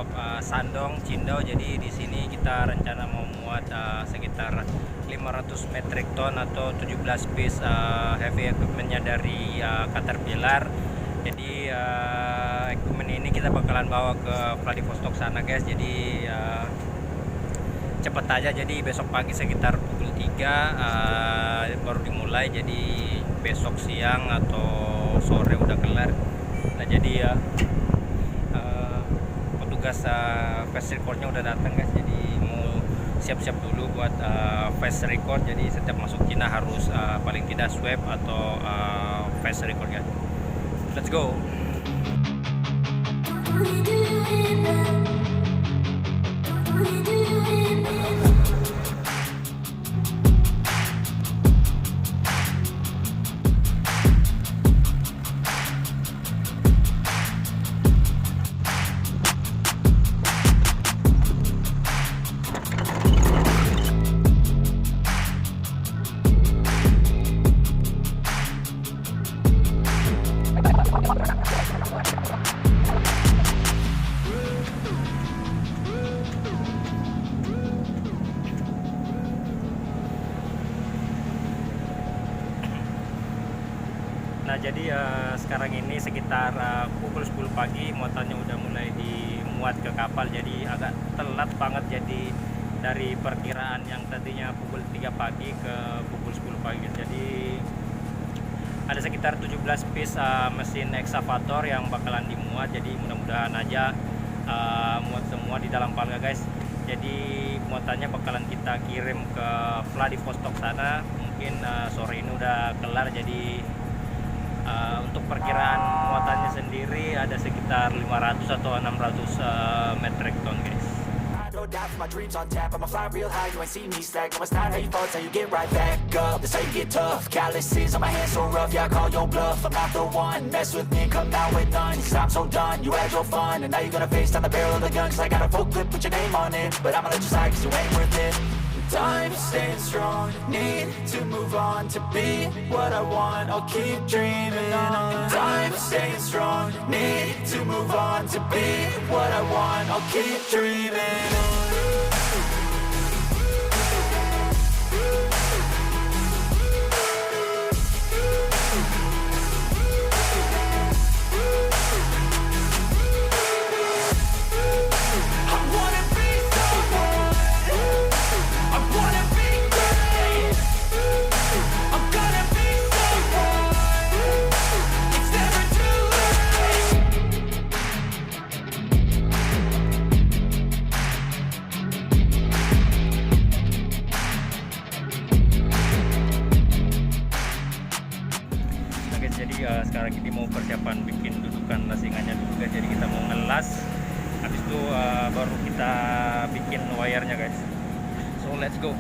of Sandong, Cindo. Jadi di sini kita rencana mau muat sekitar 500 metric ton atau 17 piece heavy equipmentnya dari Caterpillar. Jadi equipment ini kita bakalan bawa ke Vladivostok sana guys. Jadi cepet aja, jadi besok pagi sekitar pukul 3 baru dimulai. Jadi besok siang atau sore udah kelar. Nah jadi petugas fast recordnya udah datang guys. Jadi mau siap-siap dulu buat fast record. Jadi setiap masuk Cina harus paling tidak swab atau fast record guys. Let's go. Nah jadi sekarang ini sekitar pukul 10 pagi muatannya udah mulai dimuat ke kapal. Jadi agak telat banget, jadi dari perkiraan yang tadinya pukul 3 pagi ke pukul 10 pagi. Jadi ada sekitar 17 piece mesin Excavator yang bakalan dimuat. Jadi mudah-mudahan aja muat semua di dalam palga guys. Jadi muatannya bakalan kita kirim ke Vladivostok sana. Mungkin sore ini udah kelar. Jadi untuk perkiraan muatannya sendiri ada sekitar 500 atau 600 metric ton guys. No doubt my dreams on tap, I'ma fly real high, you ain't see me slack. No, it's not how you fall, it's how you get right back up. That's how you get tough, calluses on my hands so rough. Yeah, I call your bluff, I'm not the one. Mess with me and come out with none, cause I'm so done. You had your fun, and now you're gonna face down the barrel of the gun. Cause I got a full clip with your name on it, but I'ma let you slide cause you ain't worth it. Time staying strong, need to move on to be what I want, I'll keep dreaming on. Time staying strong, need to move on to be what I want, I'll keep dreaming on. Jadi sekarang ini mau persiapan bikin dudukan lasingannya dulu guys. Jadi kita mau ngelas, habis itu baru kita bikin wire-nya guys. So let's go.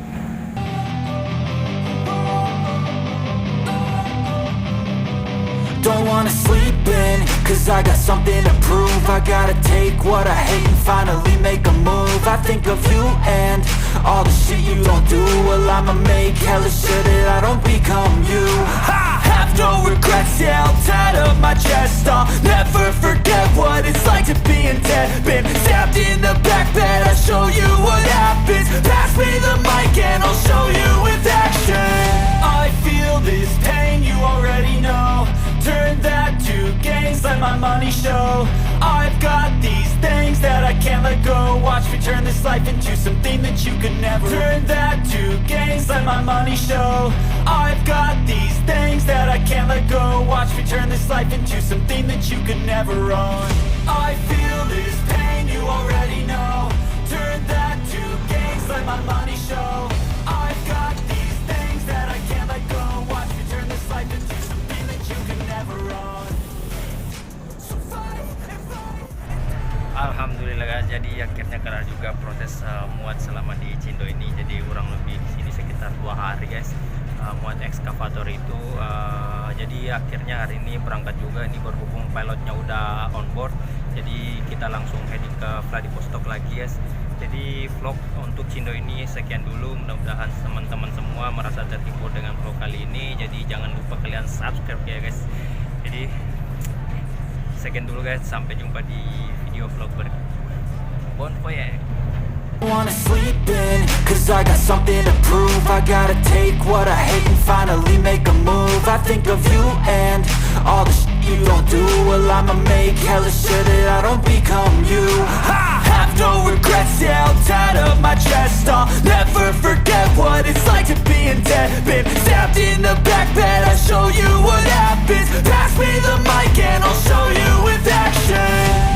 Don't wanna sleep in, cause I got something to prove. I gotta take what I hate and finally make a move. I think of you and all the shit you don't do. Well, I'ma make hella sure that I don't become you. I have no regrets, yeah, I'll tie up my chest. I'll never forget what it's like to be in debt. Been stabbed in the back bed, I'll show you what happens. Pass me the mic and I'll show you with action. I feel this pain, you already know. Turn that to gains, let my money show. I've got these things that I can't let go. Watch me turn this life into something that you could never. Turn that to gains, let my money show. I've got these things that I can't let go. Watch me turn this life into something that you could never own. I feel this pain, you already know. Turn that to gains, let my money show. I've got these things that I can't let go. Watch me turn this life into something that you can never own. So fight and fight. Alhamdulillah guys, jadi akhirnya kelar juga proses muat selama di Cindo ini. Jadi kurang lebih di sini sekitar 2 hari guys muat ekskavator itu. Jadi akhirnya hari ini berangkat juga. Ini berhubung pilotnya udah on board, jadi kita langsung heading ke Vladivostok lagi guys. Jadi vlog untuk Cindo ini sekian dulu. Mudah-mudahan teman-teman semua merasa terhibur dengan vlog kali ini. Jadi jangan lupa kalian subscribe ya guys. Jadi sekian dulu guys, sampai jumpa di video vlog berikutnya. Bon voyage. Wanna sleep in, cause I got something to prove. I gotta take what I hate and finally make a move. I think of you and all the shit you don't do. Well, I'ma make hella sure that I don't become you. I have no regrets, yeah, I'll tie up my chest. I'll never forget what it's like to be in debt. Been stabbed in the back bed, I'll show you what happens. Pass me the mic and I'll show you with action.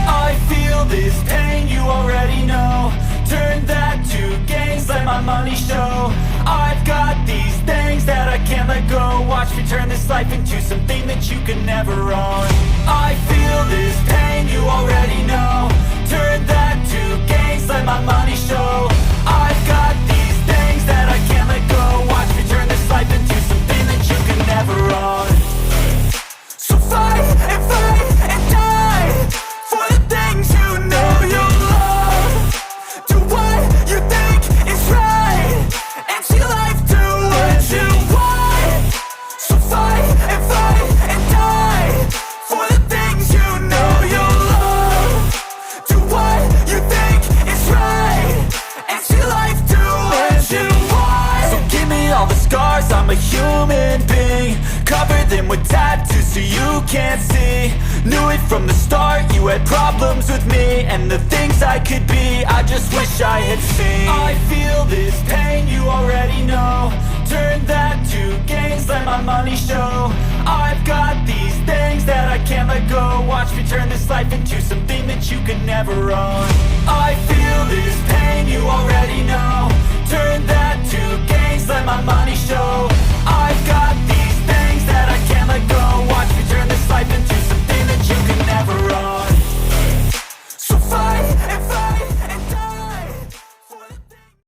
I feel this pain, you already know. Turn that to gains, let my money show. I've got these things that I can't let go. Watch me turn this life into something that you can never own. I feel this pain, you already know. Turn that to gains, let my money show. I've got these things that I can't let go. Watch me turn this life into something that you can never own. So fight and die for the things you know you love. Do what you think is right, and see life do what you want. So fight and die for the things you know you love. Do what you think is right, and see life do what you want. So give me all the scars, I'm a human being. Cover them with tattoos so you can't see. Knew it from the start, you had problems with me and the things I could be, I just wish I had seen. I feel this pain, you already know. Turn that to gains, let my money show. I've got these things that I can't let go. Watch me turn this life into something that you can never own. I feel this pain, you already know. Turn that to gains,